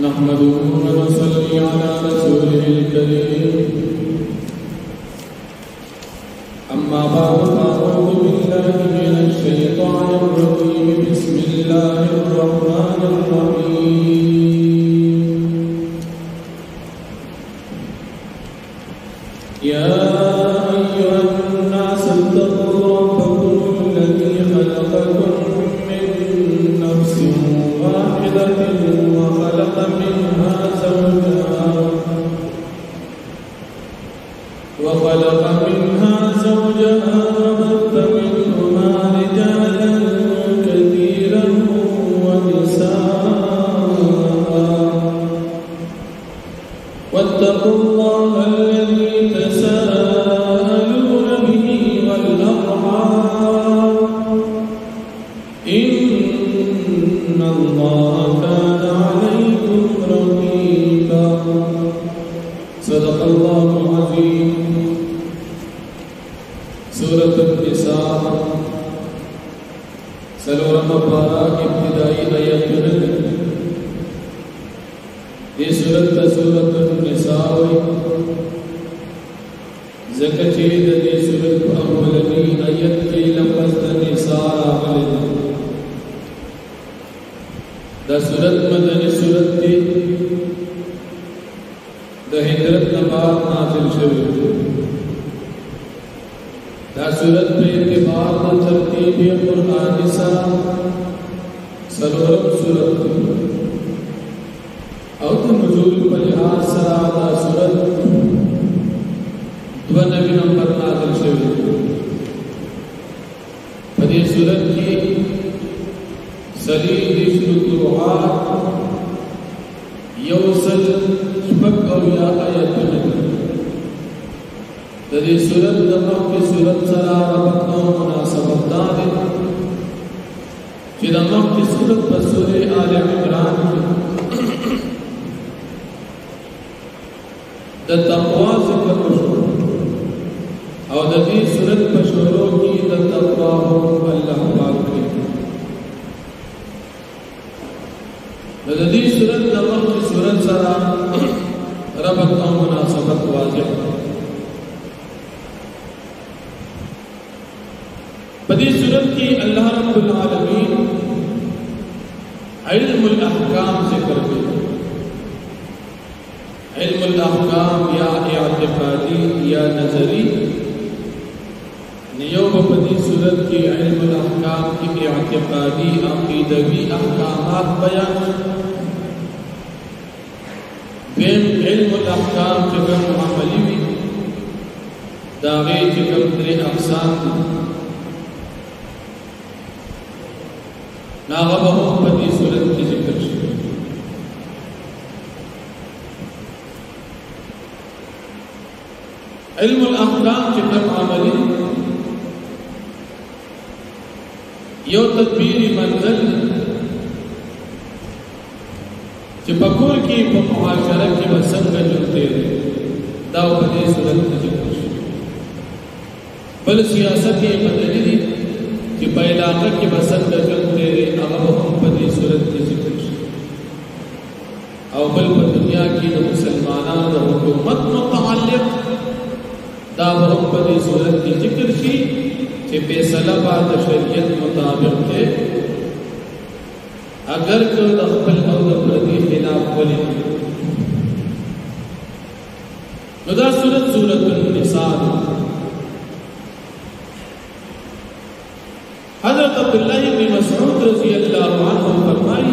नहमदुहु व नसल्ली अला रसूलिहिल करीम। अम्मा बअद फ़अऊज़ु बिल्लाहि मिनश शैतानिर रजीम। बिस्मिल्लाहिर रहमानिर रहीम। या अय्युहन नास इत्तक़ू रब्बकुम अल्लज़ी ख़लक़कुम मिन नफ्सिन वाहिदतिन व ख़लक़ मिन्हा ज़ौजहा वबत्थ मिन्हुमा रिजालन कसीरन व निसाअ वत्तक़ुल्लाह अल्लज़ी तसाअलून बिही वल अर्हाम इन्नल्लाह काना अलैकुम रक़ीबा। सदक़ल्लाहुल अज़ीम। सूरत निसा सलोरम पारा इब्तिदाई आयत ये सूरत निसा ज़कचे दे सूरत अव्वलनी आयत के लफ्ज़ निसा आमल द सूरत मदनी सूरत थी द हिजरत नबाद नाज़िल शुरू दा सूरत पे एतबार द तरतीब कुरान सा सलोरम सूरत और नुज़ूल पर लिहाज सरा दा सूरत 92 नंबर नाज़िल शुरू पदी सूरत की सलील शुरुआत यौसल शबक और या आयत तदी सूरत दमक की सूरत सरा रबतों मुनासबत दाद कि दमक की सूरत बसूरे आले इमरान द तक़वा ज़िक्र और ददी सूरत बशरों की द तक़वा हो अल्लाह पाक की ददी सूरत दमक की सूरत सरा रबतों मुनासबत वाज़िह पदी सूरत की अल्लाह रब्बुल आलमीन इल्मुल अहकाम ज़िक्र की। इल्मुल अहकाम या इअतिक़ादी या नज़री नियोग पदी सूरत की इल्मुल अहकाम की इअतिक़ादी अक़ीदवी अहकामात बयान बेम इल्मुल अहकाम के कम अमली भी दागे के कम दरे अक़साम नागबहु पदी सूरत की जिक्र इल्मुल अहकाम के कम अमली यो तदबीरी मंज़िल चिपकुर की मुआशरत की वसंग जुलते दाव पदी सूरत की जिक्र बल सियासत की मदनी कि पैलाका की वसंग जुलते अगबहु पदी सूरत की जिक्र अव्वल पर दुनिया की मुसलमाना द हुकूमत मुतअल्लिक़ दावहु पदी सूरत की जिक्र की कि फैसला बाद शरीयत मुताबिक थे अगर को दखल और प्रति खिलाफ बोले नुदा सूरत सूरतुन निसा हज़रत अब्दुल्लाह इब्न मसऊद रज़ियल्लाहु अन्हु फरमाई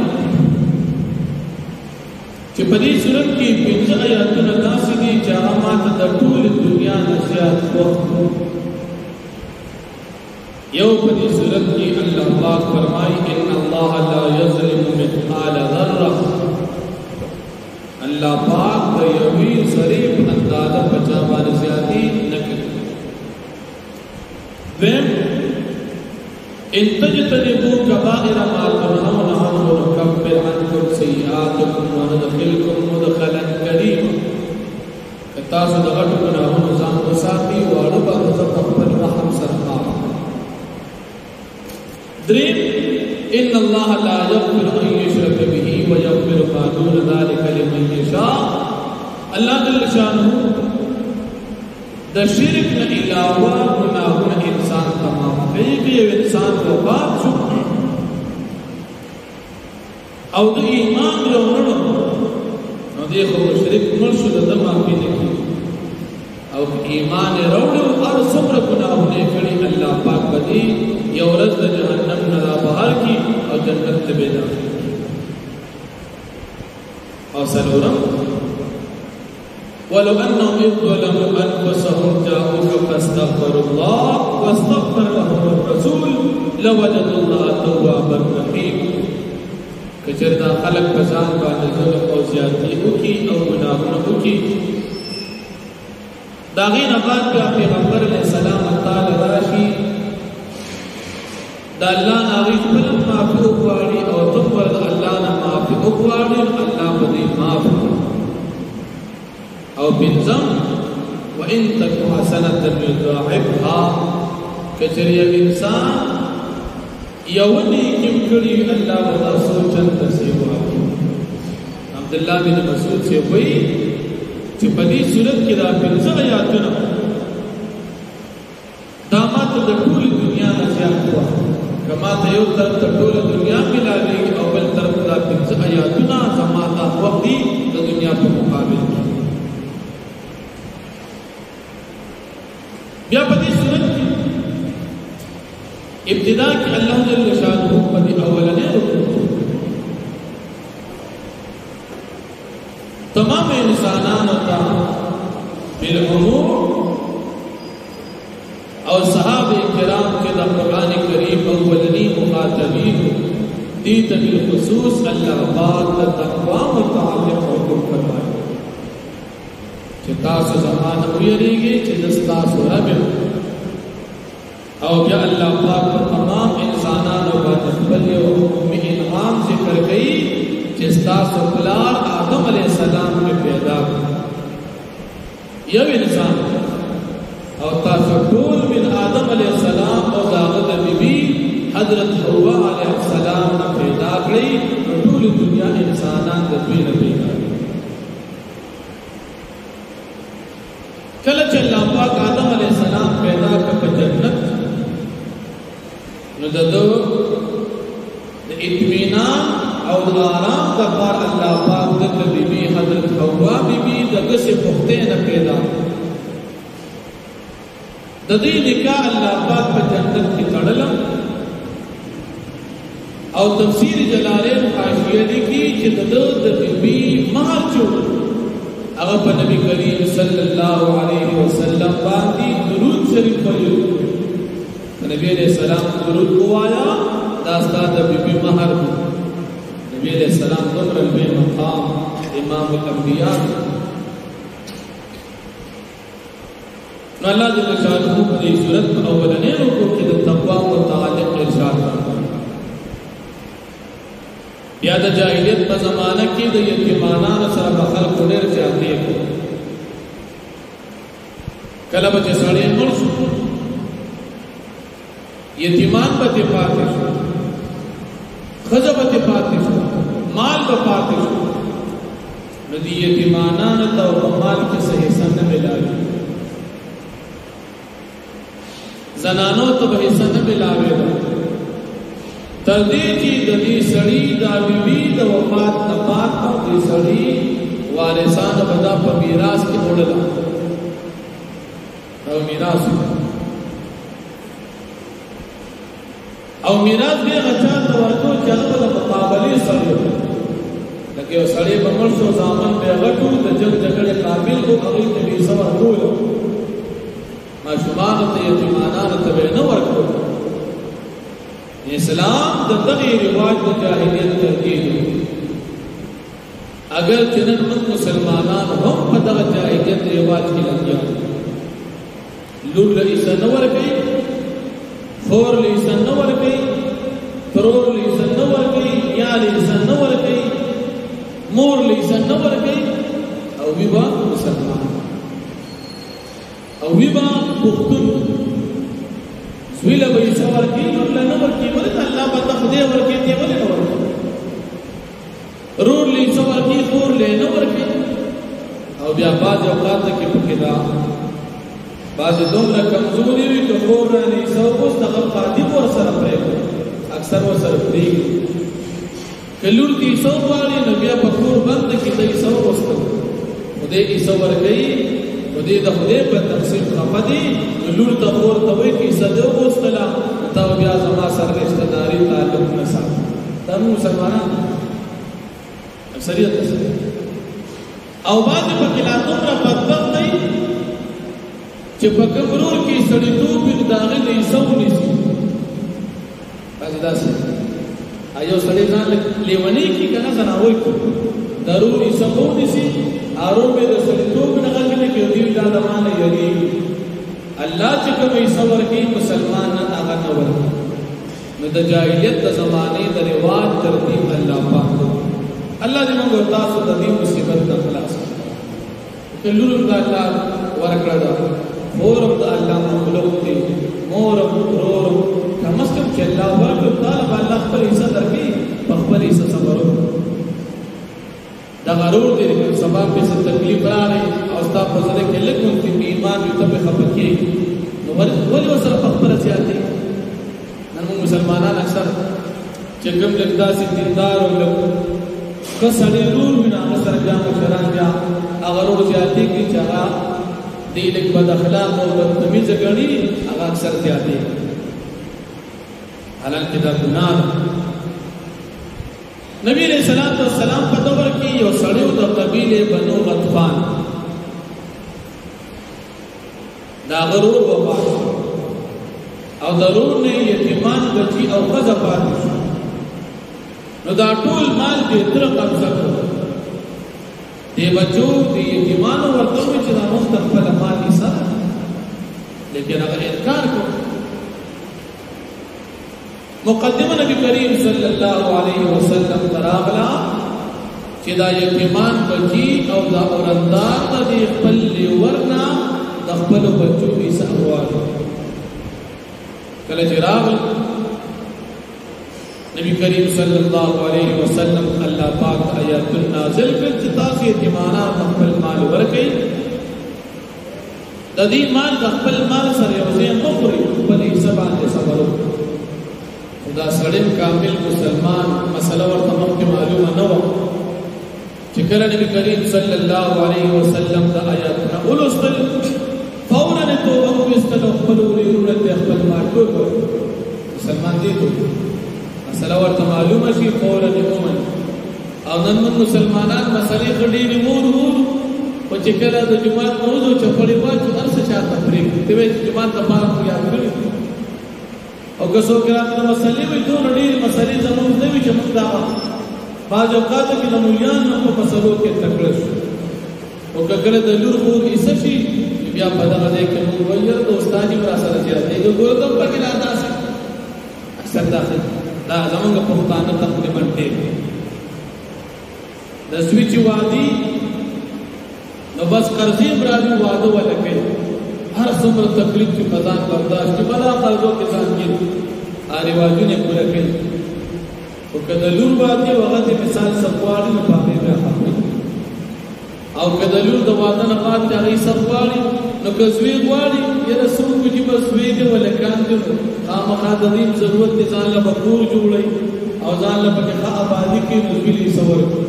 कि पदी सूरत की 15 आयतुन दासिदी जहामात द टूल दुनिया नज़ियात वक्त यो पदी सूरत की अल्लाह पाक फरमाई इन्नल्लाह ला यज़लिमु मिस्क़ाल ज़र्रा अल्लाह पाक यवी ज़रीब अंदाज़ा पचावान ज़्यादती न करे। वेम इन तजतनिबू कबाइर मा तुनहौना अन्हु नुकफ्फिर अन्कुम सय्यिआतिकुम व नुदखिलकुम मुदखलन करीमा तासु द घटु गुनाहों ज़ान वसाती वाड़ो बाज़ तक़ब्बल रहम सरकार द्रीम इन्नल्लाह ला यग़फ़िरु अन युश्रक बिही व ويغفر ما دون ذلك لمن يشاء. الله جل شانه د شرک نه علاوه ګناهونه انسان تمام کوي. یو انسان وفات شو او د ایمان راوړلو نو دی خو شرک مړ شو د معافي نه کیږي. او ایمان راوړو هر څومره ګناهونه کړي الله پاک بدی یو ورځ د جهنم نه بهر کی او جنت ته به داخل او سلورم ولو انهم اذ ظلموا انفسهم جاءوك فاستغفروا الله واستغفر لهم الرسول لوجدوا الله توابا رحيما. کچر دا خلق پسان باندې ظلم او زیاتی وکي او گناهونه وکي داغین بعد بیا پیغمبر علیہ السلام تعالی راشي دا الله ناغي خپل معافي وغواړي او تم ورته الله نه معافي وغواړي الله به معاف او بنظم وان تك حسنه يضاعفها. کچری انسان یونی کیم کړي الله ودا سوچن تسیوا. عبد الله بن مسعود سے وایي چې په دې صورت کې دا پنځه آیاتونه دا ماته د ټول دنیا نه زیات وو. کما ته یو طرف ته ټول دنیا ملاوي او بل طرف دا پنځه آیاتونه زماته وخت د دنیا په مقابل کې. بیا په دې صورت کې ابتدا کې الله جل شانه په دې اولنې رکوع تمام انسانانو ته بالعموم او صحابه کرام کې د قران کریم اولنی مخاطبین دي ته بالخصوص الله پاک د تقوا متعلق حکم فرمایي چې تاسو زمانه ویریږي چې تاسو رب او بیا الله پاک تمام انسانانو باندې خپل حکم انعام ذکر کوي چې تاسو پلار آدم علیہ السلام کې پیدا یو انسان او تاسو ټول من آدم علیہ السلام او داغه بیبي حضرت حوا علیہ السلام نه پیدا کړی. ټول دنیا انسانان د دوی نه پیدا کله چې الله پاک آدم علیہ السلام پیدا کړ په جنت نو دغه د اطمینان او آرام د پار الله پاک د بیبي حضرت حوا بیبي دغه څخه پخته نه پیدا د دې نکاح الله پاک په جنت کې تړل او تفسیر جلالین حاشیه لیکي چې د بیبي مہر جو هغه په نبی کریم صلی الله علیه وسلم باندې درود شریف ویلو. نبی علیہ السلام درود وایا دا ستاسو د بیبي مہر نبی علیہ السلام دومره به مقام امام الانبیاء. نو الله جل شانه په دې صورت په اولنې رکوع کې د تقوا متعلق ارشاد کړی. بیا د جاهلیت په زمانہ کې د یتیمانو سره خلق ډېر زیاتې کله به سړی مړ شو یتیمان په دې پاتې شو خزه په دې پاتې شو مال په پاتې شو نو دې یتیمانو ته په مال کې صحیح سن نه ملاوي زنانو ته به حصہ نه ملاوي تر دې چې د دې سړی د بیبي د وفات نه بعد او دې سړی وارثان به په میراث کې وړل او میراث به غچا ته ورکو چې هغه د مقابله سره لکه یو سړی په مرشو ځامن به غټو د جنگ جګړې قابل کو هغه ته به سوا ټول ما شومان ته یتیمانانو ته نه ورکو. اسلام د دغه رواج د جاهلیت ترکیب اگر چنن من مسلمانان هم په دغه جاهلیت رواج کې لګیا لور لئیسا نور گئی فور لئیسا نور گئی ترور لئیسا نور گئی یا لئیسا نور گئی مور لئیسا نور گئی او ویبا مسلمان او ویبا پختون زویل بئیسا ورکی نور لنور کی ولد اللہ بتا خدای ورکی دی ولد نور بیا بعض اوقات کې پکې دا بعض دومره کمزوري وي چې خور نه ایسو اوس دغه قادم ورسره پرېږدي اکثر ورسره پرېږدي که لور دې ایسو غواړي نو بیا په کور بند کې د ایسو وسته خدای ایسو ورکوي خدای د خدای په تقسیم خفه دي نو لور ته خور ته وایي چې ایسه دې وستله تا بیا زما سره رشته داري تعلق نه ساتي دا موږ مسلمانان اکثریت او بعد پکې لا دومره بدبخت دی چې په کمرور کې سړیتوب د هغې د ایسو نیسي بعضې داسې یو سړی ځان لیونی کړي که نه زناوی کړي ضرور ایسه به ونیسي ارو به د سړیتوب نه غږلی کړي دوی دا د ما نه یریږي الله چې کوم ایسه ورکوي مسلمان نه هغه نه ورکوي نو د جاهلیت د زمانې د رواج ترتیب الله پاک الله دې موږ تاسو د دې مصیبت نه خلاص کړي لور د الله ورکړه ده مورم د الله مخلوق دی مورم ورورم کم از کم چې الله ورکړه طالب الله خپل حصہ درکړي په خپل حصہ صبر دا غرور دی سبب په څه تکلیف راغی او ستا په ځای کې لږ مونږ په ایمان یو ته خپه کېږي نو ولې سره په خپل زیاتې نن موږ مسلمانان اکثر چې کوم لږ داسې دیندار او لږ کسړې نور بنا سره بیا مشران بیا هغه ورور زیاتې کې چې هغه دی لږ بد اخلاق او بدتمیز ګڼي هغه اکثر زیاتې حالانکه دا ګناه ده نبی علیہ السلام په دور کې یو سړی د قبیله بنو غطفان دا غرور وفات او ضرور نه یتیمان بچی او قضا پاتې شو نو دا ټول مال دې تر قبضه کړ دې بچو دې یتیمانو ورته چې دا مستقبل مال حساب لیکن هغه انکار کړ مقدمه نبی کریم صلی الله علیه وسلم تراغلا چې دا یتیمان بچی او دا اورندار د خپل ورنا د خپل بچو حساب وایي کله چې راغل نبی کریم صلی الله علیه وسلم الله پاک آیات نازل کړ چې تاسو یتیمانان خپل مال ورکړئ د دې مال د خپل مال سره یو ځای مخوري خپل حساب باندې صبر وکړئ دا سړی کامل مسلمان مسله ورته مخکې معلومه نه وه چې کله نبی کریم صلی الله علیه وسلم د آیاتونه ولوستل فورا یې توبه وویستله خپل ورورونه ته خپل مال ټول مسلمان دی مسله ورته معلومه شي فورا یې ومني او نن موږ مسلمانان مسلې ښه ډېرې مور خو چې کله د جومات نه وځو چپړې واچو هر څه چاته پرېږدي ته وایې چې جومات دپاره مو یاد کړي او که څوک راته مسلې وي دومره ډېرې مسلې زموږ نه وي چې موږ دا بعض اوقاتو کې د مولیانو نه په مسلو کې تکړه شو او که کله د لور خور حصه شي بیا په دغه ځای کې موږ وایو یاره د استاد یې راسره زیاتېږي ګوره ته هم پکې را داسې اکثر دا زموږ پښتانه تقریبا ډېر د سویچ وادي نو بس قرضې هم راځي واده وله کوي هر څومره تکلیف چې قضا برداشت کې بلا قرضو کې ځان کې رواجونه پوره کوي او که د لور واده هغه د مثال سپواړي نو پاتې بیا حق او که د لور د واده نه بعد هغې سپواړي نو که زوی غواړي یاره څوک چې به زوی دی ولکان دی خامخا د دې ضرورت دی ځان له به کور جوړوي او ځان له پکې ښه ابادي کوي نو زوی له حصه ورکوي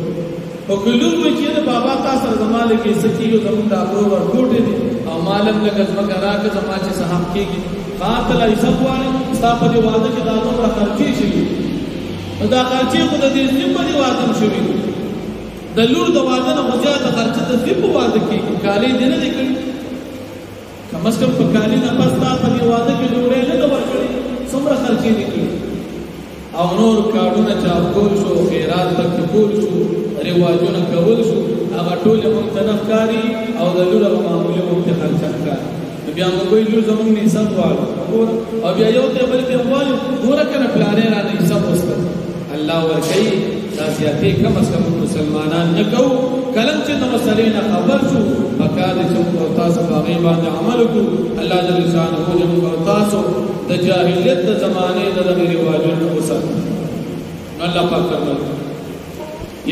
او که لور وایي چې یاره بابا تا سره زما لږ حصه کېږي زموږ دا ابرو ورکوټې دي او مالم لږ ځمکه راکړه زما چې څه حق کېږي هغه ته له حساب غواړي ستا په دې واده کې دا دومره خرچې شوي نو دا خرچې خو د دې زوی په دې واده هم شوي د لور د واده نه خو زیاته خرچه د زوی په واده کېږي کالي دې نه دي کړي کم از کم په کالي نه بس تا په دې واده کې ډوډۍ نه ده ورکړې څومره خرچې دي کړي او نور کارونه چاپکول شو خیرات پکې کول شو رواجونه کول شو هغه ټول موږ ته نه ښکاري او د لور هغه معمولي موږ ته خرچه ښکاري نو بیا موږ وایو لور زموږ نه حساب غواړو او بیا یو ته بل ته وایو ګوره که نه پلانې رانه حساب وسته الله ورکوي دا زیاتې کم از کم مسلمانان نه کوو کله چې د مسلې نه خبر شو پکار دی چې موږ او تاسو په هغې باندې عمل وکړو الله جل شانه چې موږ او تاسو د جاهلیت د زمانې د دغې رواجونو وساتو الله پاک فرمایي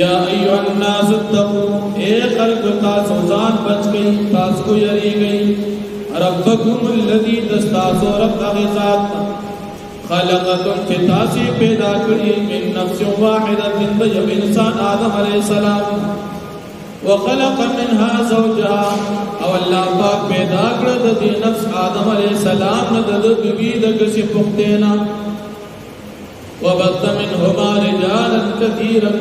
یا ایها الناس اتقوا اے خلق تاسو ځان بچ گئی تاسو یری گئی ربکم الذی تستاسو رب ذات خلقکم چې تاسو پیدا کړی من نفس واحده د یو انسان آدم علیہ السلام وخلق منها زوجها او الله پاک پیدا کړ د دې نفس آدم علیہ السلام نه د بیبي د کسي پختینا وبث منهما رجالا كثيرا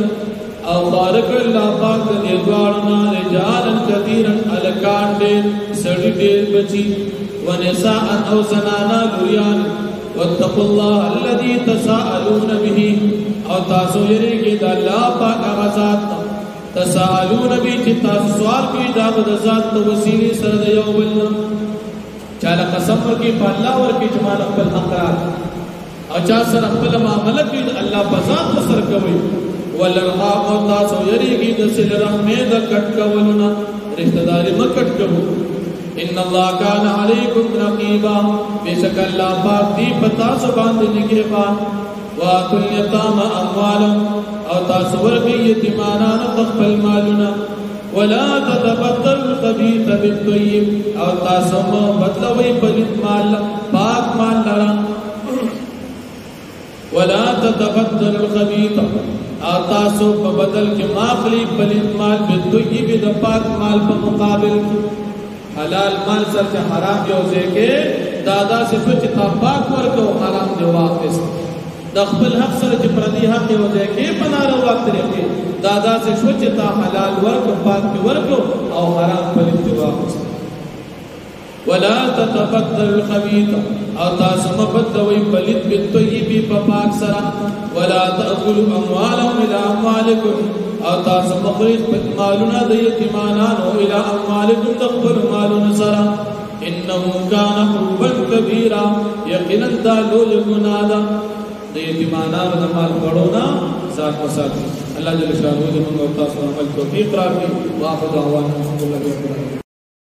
او بارک الله پاک دې دوارنا رجالا كثيرا الکان دې سړي دې بچي ونساء او زنانا لريان واتقوا الله الذي تساءلون به او تاسو یریږئ د الله پاک غزاد تساءلون به چې تاسو سوال کوي دا د ذات د وسیلې سره د یو بل چاله قسم ورکړي په الله ورکړي چې مال خپل حق او چا سره خپل معاملې کوي الله په ذات سره کوي ولرحام او تاسو یریږئ د سل رحمه د کټ کولونه رشتہ داري مکټ کوو ان الله کان علیکم رقیبا بیشک الله پاک دی پتا سو باندې نگہبان واتوا الیتاما اموالهم او تاسو ورکړئ یتیمانانو خپل مالونه ولا تتبدل الخبيث بالطيب او تاسو مو بدلوي پلیت مال پاک مال لرا ولا تتبدل الخبيث او تاسو په بدل کې ماخلی پلیت مال بالطيب د پاک مال په مقابل حلال مال سره حرام یو ځکه دادا سے سوچ تا پاک ورکو حرام دی واپس د خپل حق سره چې پردي حق یو ځکه پناره وخت لري دادا سے سوچ تا حلال ورکو پاک ورکو او حرام پلیت دی واپس ولا تتبدل الخبيث او تاسو مبدوي پلیت بالطيب په پاک سره ولا تاكلوا اموالهم الى اموالكم او تاسو مخرج مالونه د یتیمانانو الى اموالکم تقبل مالونه سرا انه كان حبا كبيرا یقینا دا لوی ګناه ده د یتیمانانو د مال وړونا ذات وسات الله جل شانه دې موږ تاسو عمل توفیق راکړي واخذ دعوانا الحمدلله رب العالمین